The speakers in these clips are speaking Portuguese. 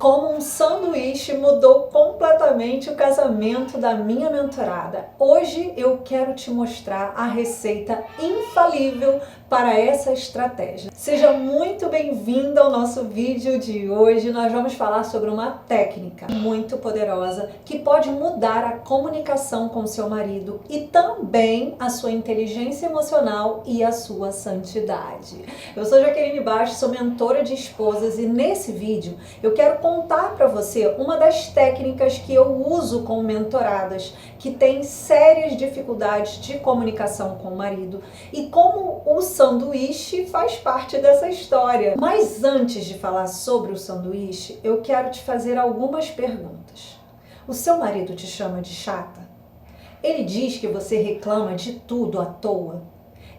Como um sanduíche mudou completamente o casamento da minha mentorada. Hoje eu quero te mostrar a receita infalível para essa estratégia. Seja muito bem-vinda ao nosso vídeo de hoje. Nós vamos falar sobre uma técnica muito poderosa que pode mudar a comunicação com seu marido e também a sua inteligência emocional e a sua santidade. Eu sou Jaqueline Bastos, sou mentora de esposas e nesse vídeo eu quero contar para você uma das técnicas que eu uso com mentoradas que têm sérias dificuldades de comunicação com o marido e como o sanduíche faz parte dessa história. Mas antes de falar sobre o sanduíche, eu quero te fazer algumas perguntas. O seu marido te chama de chata? Ele diz que você reclama de tudo à toa?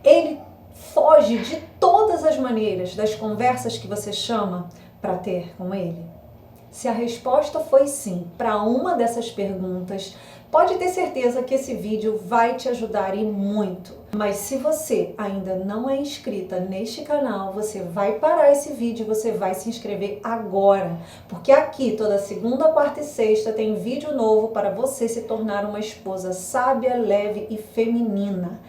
Ele foge de todas as maneiras das conversas que você chama para ter com ele? Se a resposta foi sim para uma dessas perguntas, pode ter certeza que esse vídeo vai te ajudar e muito. Mas se você ainda não é inscrita neste canal, você vai parar esse vídeo e você vai se inscrever agora. Porque aqui, toda segunda, quarta e sexta, tem vídeo novo para você se tornar uma esposa sábia, leve e feminina.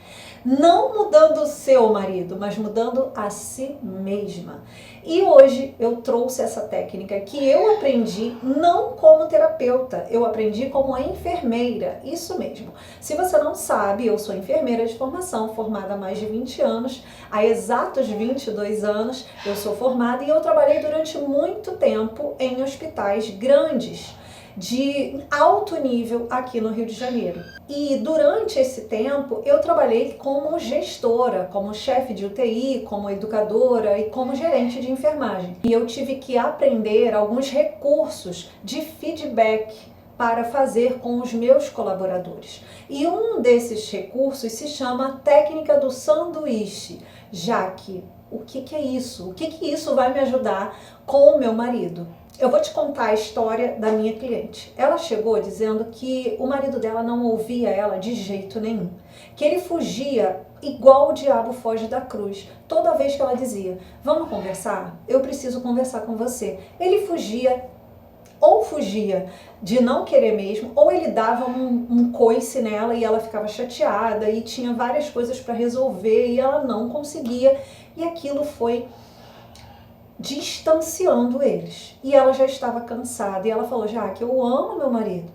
Não mudando o seu marido, mas mudando a si mesma. E hoje eu trouxe essa técnica que eu aprendi não como terapeuta, eu aprendi como enfermeira, isso mesmo. Se você não sabe, eu sou enfermeira de formação, formada há mais de 20 anos, há exatos 22 anos eu sou formada e eu trabalhei durante muito tempo em hospitais grandes, de alto nível aqui no Rio de Janeiro. E durante esse tempo eu trabalhei como gestora, como chefe de UTI, como educadora e como gerente de enfermagem. E eu tive que aprender alguns recursos de feedback para fazer com os meus colaboradores. E um desses recursos se chama técnica do sanduíche, já que o que é isso? O que isso vai me ajudar com o meu marido? Eu vou te contar a história da minha cliente. Ela chegou dizendo que o marido dela não ouvia ela de jeito nenhum, que ele fugia igual o diabo foge da cruz. Toda vez que ela dizia, vamos conversar? Eu preciso conversar com você. Ele fugia, ou fugia de não querer mesmo, ou ele dava um coice nela e ela ficava chateada e tinha várias coisas para resolver e ela não conseguia. E aquilo foi distanciando eles. E ela já estava cansada. E ela falou, já que eu amo meu marido,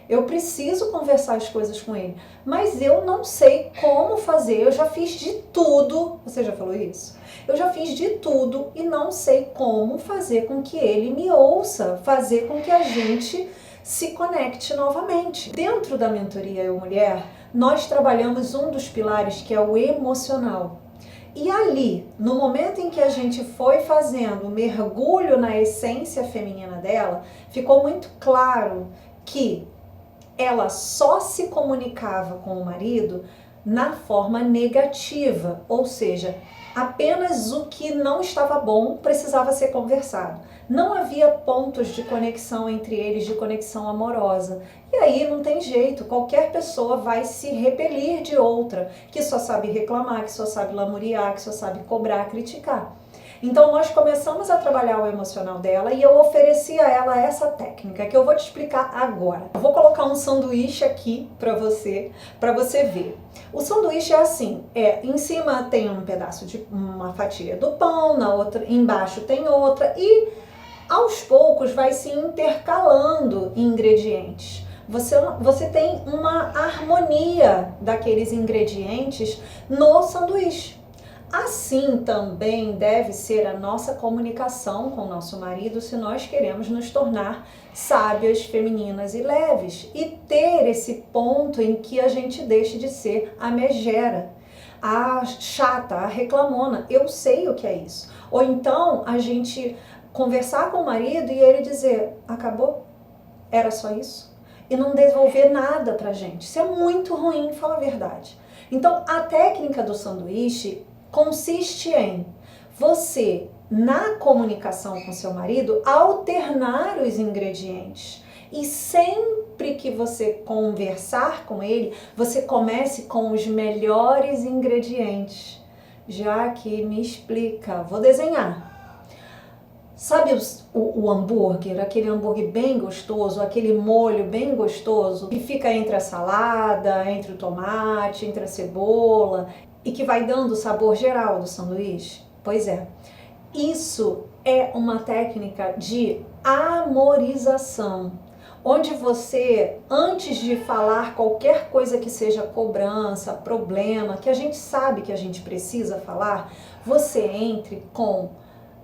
eu preciso conversar as coisas com ele, mas eu não sei como fazer. Eu já fiz de tudo. Você já falou isso? Eu já fiz de tudo e não sei como fazer com que ele me ouça, fazer com que a gente se conecte novamente. Dentro da mentoria Eu Mulher, nós trabalhamos um dos pilares que é o emocional. E ali, no momento em que a gente foi fazendo um mergulho na essência feminina dela, ficou muito claro que ela só se comunicava com o marido na forma negativa, ou seja, apenas o que não estava bom precisava ser conversado. Não havia pontos de conexão entre eles, de conexão amorosa. E aí não tem jeito, qualquer pessoa vai se repelir de outra, que só sabe reclamar, que só sabe lamuriar, que só sabe cobrar, criticar. Então nós começamos a trabalhar o emocional dela e eu ofereci a ela essa técnica que eu vou te explicar agora. Eu vou colocar um sanduíche aqui para você ver. O sanduíche é assim, em cima tem um pedaço de uma fatia do pão, na outra, embaixo tem outra e aos poucos vai se intercalando ingredientes. Você tem uma harmonia daqueles ingredientes no sanduíche. Assim também deve ser a nossa comunicação com o nosso marido se nós queremos nos tornar sábias, femininas e leves e ter esse ponto em que a gente deixe de ser a megera, a chata, a reclamona. Eu sei o que é isso. Ou então a gente conversar com o marido e ele dizer, acabou? Era só isso? E não devolver nada pra gente. Isso é muito ruim, fala a verdade. Então a técnica do sanduíche consiste em você, na comunicação com seu marido, alternar os ingredientes. E sempre que você conversar com ele, você comece com os melhores ingredientes. Já que me explica, vou desenhar. Sabe o hambúrguer, aquele hambúrguer bem gostoso, aquele molho bem gostoso, que fica entre a salada, entre o tomate, entre a cebola e que vai dando o sabor geral do sanduíche? Pois é, isso é uma técnica de amorização, onde você, antes de falar qualquer coisa que seja cobrança, problema, que a gente sabe que a gente precisa falar, você entre com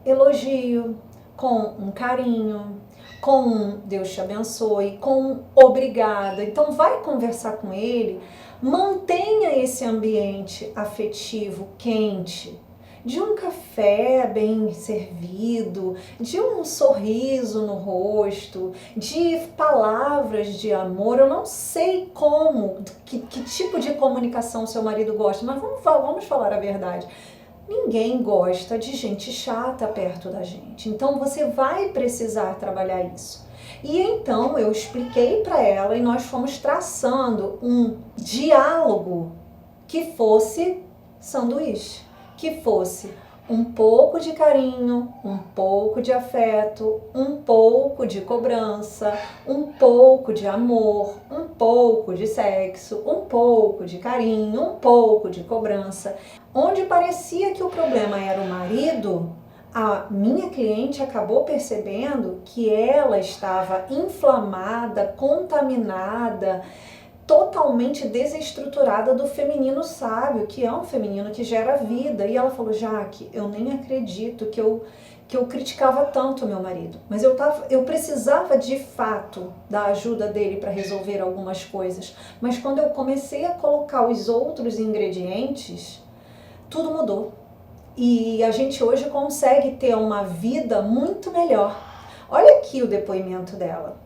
elogio, com um carinho, com um Deus te abençoe, com um obrigada. Então vai conversar com ele, mantenha esse ambiente afetivo quente, de um café bem servido, de um sorriso no rosto, de palavras de amor. Eu não sei como, que tipo de comunicação seu marido gosta, mas vamos falar a verdade. Ninguém gosta de gente chata perto da gente, então você vai precisar trabalhar isso. E então eu expliquei para ela e nós fomos traçando um diálogo que fosse sanduíche, que fosse um pouco de carinho, um pouco de afeto, um pouco de cobrança, um pouco de amor, um pouco de sexo, um pouco de carinho, um pouco de cobrança. Onde parecia que o problema era o marido, a minha cliente acabou percebendo que ela estava inflamada, contaminada, totalmente desestruturada do feminino sábio, que é um feminino que gera vida. E ela falou: Jaque, eu nem acredito que eu criticava tanto meu marido, mas eu precisava de fato da ajuda dele para resolver algumas coisas. Mas quando eu comecei a colocar os outros ingredientes, tudo mudou. E a gente hoje consegue ter uma vida muito melhor. Olha aqui o depoimento dela.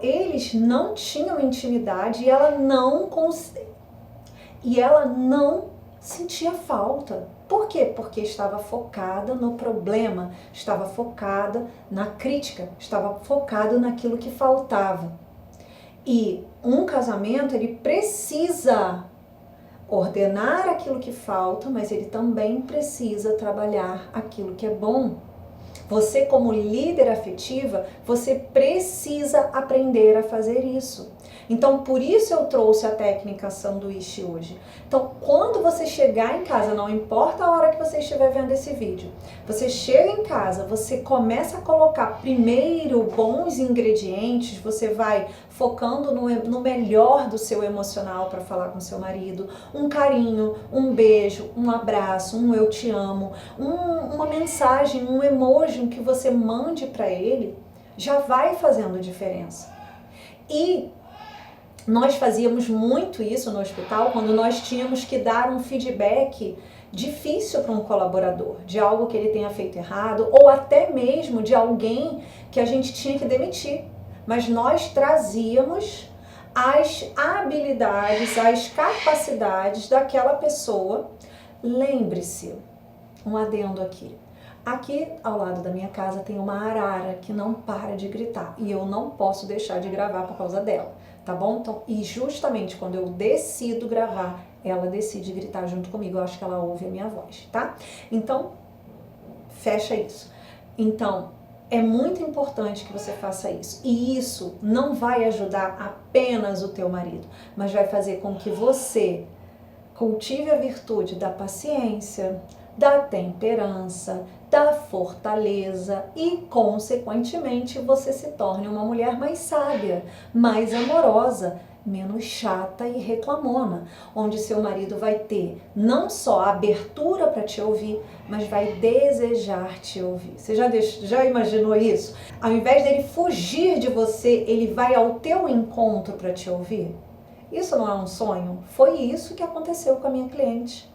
Eles não tinham intimidade e ela não sentia falta. Por quê? Porque estava focada no problema, estava focada na crítica, estava focada naquilo que faltava. E um casamento, ele precisa ordenar aquilo que falta, mas ele também precisa trabalhar aquilo que é bom. Você, como líder afetiva, você precisa aprender a fazer isso. Então, por isso eu trouxe a técnica sanduíche hoje. Então, quando você chegar em casa, não importa a hora que você estiver vendo esse vídeo, você chega em casa, você começa a colocar primeiro bons ingredientes, você vai focando no melhor do seu emocional para falar com seu marido, um carinho, um beijo, um abraço, um eu te amo, uma mensagem, um emoji que você mande para ele, já vai fazendo diferença. E nós fazíamos muito isso no hospital quando nós tínhamos que dar um feedback difícil para um colaborador, de algo que ele tenha feito errado, ou até mesmo de alguém que a gente tinha que demitir. Mas nós trazíamos as habilidades, as capacidades daquela pessoa. Lembre-se, um adendo aqui. Aqui ao lado da minha casa tem uma arara que não para de gritar e eu não posso deixar de gravar por causa dela, tá bom? Então, e justamente quando eu decido gravar, ela decide gritar junto comigo. Eu acho que ela ouve a minha voz, tá? Então, fecha isso. Então, é muito importante que você faça isso. E isso não vai ajudar apenas o teu marido, mas vai fazer com que você cultive a virtude da paciência, da temperança, da fortaleza e, consequentemente, você se torne uma mulher mais sábia, mais amorosa, menos chata e reclamona, onde seu marido vai ter não só abertura para te ouvir, mas vai desejar te ouvir. Você já imaginou isso? Ao invés dele fugir de você, ele vai ao teu encontro para te ouvir? Isso não é um sonho? Foi isso que aconteceu com a minha cliente.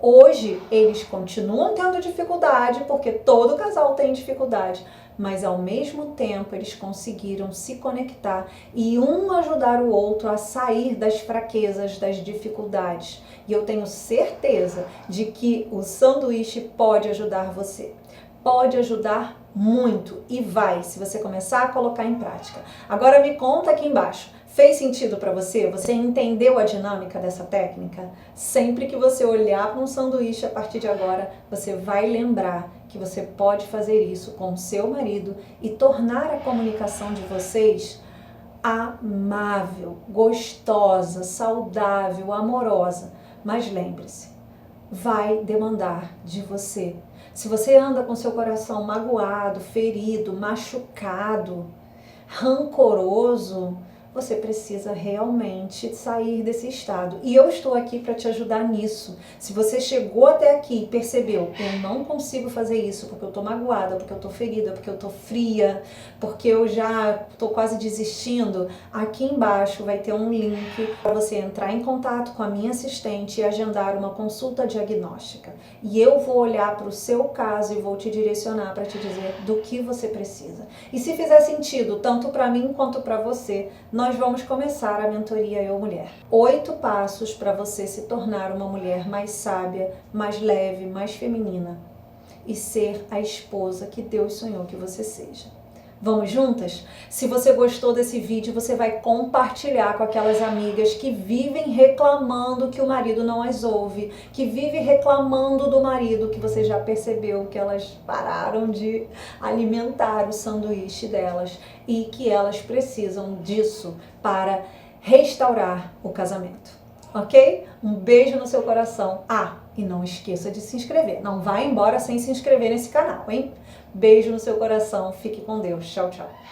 Hoje, eles continuam tendo dificuldade, porque todo casal tem dificuldade, mas ao mesmo tempo eles conseguiram se conectar e um ajudar o outro a sair das fraquezas, das dificuldades. E eu tenho certeza de que o sanduíche pode ajudar você. Pode ajudar muito e vai, se você começar a colocar em prática. Agora me conta aqui embaixo. Fez sentido para você? Você entendeu a dinâmica dessa técnica? Sempre que você olhar para um sanduíche a partir de agora, você vai lembrar que você pode fazer isso com o seu marido e tornar a comunicação de vocês amável, gostosa, saudável, amorosa. Mas lembre-se, vai demandar de você. Se você anda com seu coração magoado, ferido, machucado, rancoroso, você precisa realmente sair desse estado. E eu estou aqui para te ajudar nisso. Se você chegou até aqui e percebeu, eu não consigo fazer isso porque eu estou magoada, porque eu estou ferida, porque eu estou fria, porque eu já estou quase desistindo, aqui embaixo vai ter um link para você entrar em contato com a minha assistente e agendar uma consulta diagnóstica. E eu vou olhar para o seu caso e vou te direcionar para te dizer do que você precisa. E se fizer sentido, tanto para mim quanto para você, nós vamos começar a mentoria Eu Mulher. 8 passos para você se tornar uma mulher mais sábia, mais leve, mais feminina e ser a esposa que Deus sonhou que você seja. Vamos juntas? Se você gostou desse vídeo, você vai compartilhar com aquelas amigas que vivem reclamando que o marido não as ouve, que vivem reclamando do marido, que você já percebeu que elas pararam de alimentar o sanduíche delas e que elas precisam disso para restaurar o casamento. Ok? Um beijo no seu coração. E não esqueça de se inscrever. Não vai embora sem se inscrever nesse canal, hein? Beijo no seu coração. Fique com Deus. Tchau, tchau.